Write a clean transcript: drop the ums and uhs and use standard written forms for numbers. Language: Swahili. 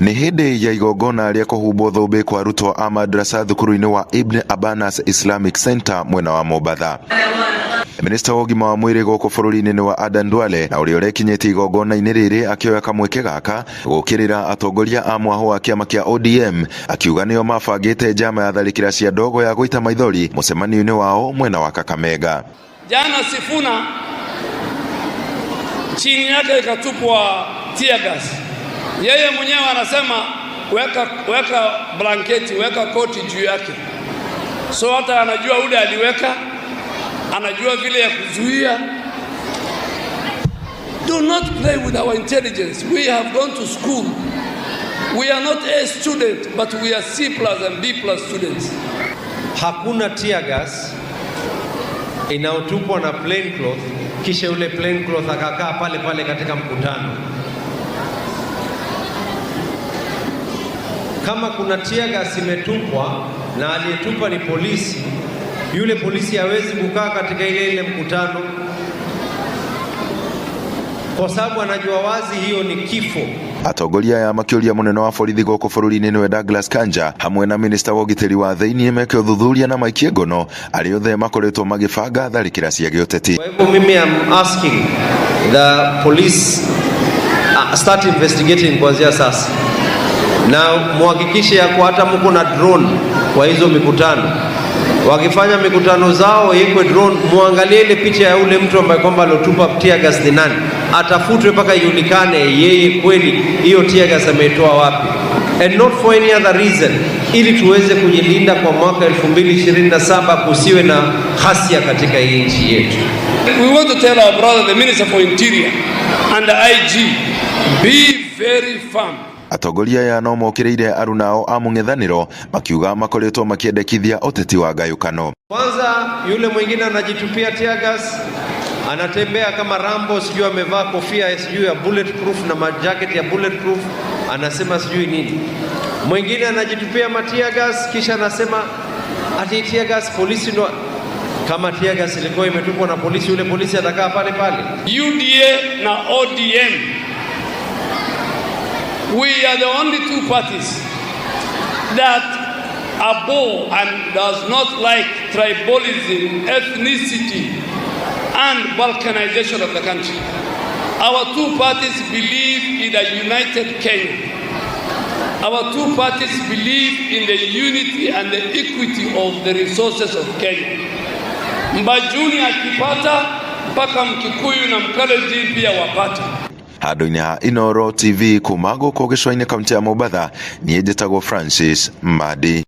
Ni hindi ya igongona rĩa kũhumbwo thũmbĩ kwa arutwo a madrasa thukuru-inĩ wa Ibn Abanas Islamic Center mwena wa Mombasa. Minista wa ũgima wa mwĩrĩ gũkũ bũrũri-inĩ wa Adan Duale na ũrĩa ũrekinyĩtie igongona-inĩ rĩrĩ akĩoya kamweke gaka gũkĩrĩra atongoria a mwaho wa kĩama kĩa ODM akiuga nĩo mabangĩte njama ya tharĩkĩra cia ndogo ya gũita maithori mũcemanio-inĩ wao mwena wa Kakamega. Jana Sifuna chini yake ikatupwa tear gas. Yeye mwenyewe anasema weka blanketi, weka koti juu yake. So hata anajua ule aliweka, anajua vile ya kuzuia. Do not play with our intelligence. We have gone to school. We are not A student, but we are C+ and B+ students. Hakuna tear gas inaotupwa na plain cloth, kisha ule plain cloth akakaa pale pale katika mkutano. Kama kuna tear gas imetupwa na aliyetupa ni polisi, yule polisi hawezi kukaa katika ile mkutano kwa sababu anajua wazi hiyo ni kifo. Atongoria ya makĩũria mũnene wa borithi gũkũ bũrũri-inĩ nĩwe Douglas Kanja hamwe na minista wa ũgitĩri wa thĩinĩ meke ũthuthuria na maikie ngono arĩa othe makoretwo magĩbanga tharĩkĩra cia gĩũteti. Kwa hivyo mimi am asking the police start investigating kuanzia sasa, na muhakikishe ya kwa hata mko na drone kwa hizo mikutano. Wakifanya mikutano zao yekwe drone, muangalie ile picha ya ule mtu ambaye kwamba alotupa tear gas ni nani, atafutwe mpaka ijulikane yeye kweli hiyo tear gas ametoa wapi, and not for any other reason, ili tuweze kujilinda kwa mwaka 2027 kusiwe na ghasia katika hii nchi yetu. We want to tell our brother the Minister for Interior and the IG, be very firm. Atongoria ya no mokĩrĩire arunao a mũng'ethanĩro makiuga makoretwo makĩendekithia ũteti wa ngayũkano. Kwanza yule mwingine anajitupia tear gas, anatembea kama Rambo, sijui amevaa kofia sijui ya bulletproof na jacket ya bulletproof, anasema sijui nini. Mwingine anajitupia tear gas kisha anasema ati tear gas polisi ndo. Kama tear gas ilikuwa imetupwa na polisi, yule polisi atakaa pale pale. UDA na ODM, we are the only two parties that abhor and does not like tribalism, ethnicity, and balkanization of the country. Our two parties believe in a united Kenya. Our two parties believe in the unity and the equity of the resources of Kenya. Mbajuni akipata mpaka Mkikuyu na Mkalenjin pia wapata. Handũ-inĩ ha Inooro TV kuma gũkũ gĩcũa-inĩ kaunti ya Mombasa, niĩ njĩtagwo Francis Madi.